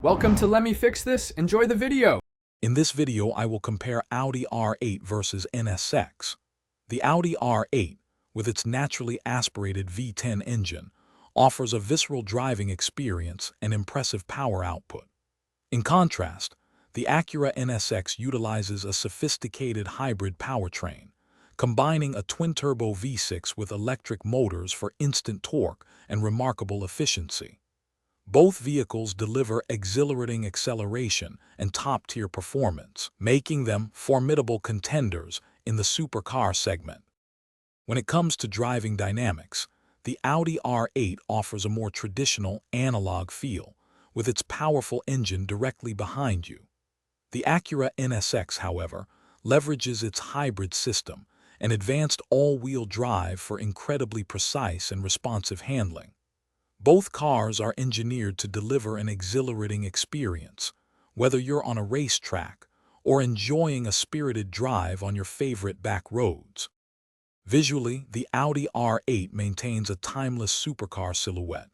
Welcome to Let Me Fix This. Enjoy the video. In this video, I will compare Audi R8 versus NSX. The Audi R8, with its naturally aspirated V10 engine, offers a visceral driving experience and impressive power output. In contrast, the Acura NSX utilizes a sophisticated hybrid powertrain, combining a twin-turbo V6 with electric motors for instant torque and remarkable efficiency. Both vehicles deliver exhilarating acceleration and top-tier performance, making them formidable contenders in the supercar segment. When it comes to driving dynamics, the Audi R8 offers a more traditional analog feel, with its powerful engine directly behind you. The Acura NSX, however, leverages its hybrid system and advanced all-wheel drive for incredibly precise and responsive handling. Both cars are engineered to deliver an exhilarating experience, whether you're on a racetrack or enjoying a spirited drive on your favorite back roads. Visually, the Audi R8 maintains a timeless supercar silhouette,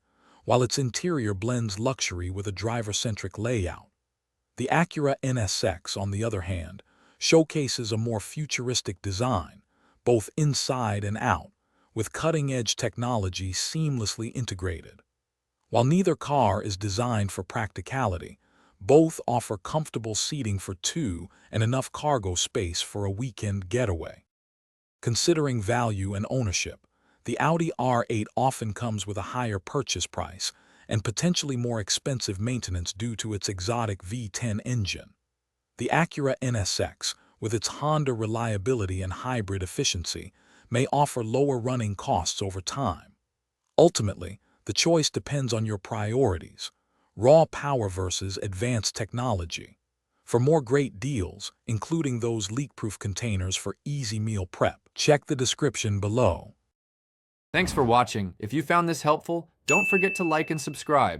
while its interior blends luxury with a driver-centric layout. The Acura NSX, on the other hand, showcases a more futuristic design, both inside and out, with cutting-edge technology seamlessly integrated. While neither car is designed for practicality, both offer comfortable seating for two and enough cargo space for a weekend getaway. Considering value and ownership, the Audi R8 often comes with a higher purchase price and potentially more expensive maintenance due to its exotic V10 engine. The Acura NSX, with its Honda reliability and hybrid efficiency, may offer lower running costs over time. Ultimately, the choice depends on your priorities: raw power versus advanced technology. For more great deals, including those leak-proof containers for easy meal prep, check the description below. Thanks for watching. If you found this helpful, don't forget to like and subscribe.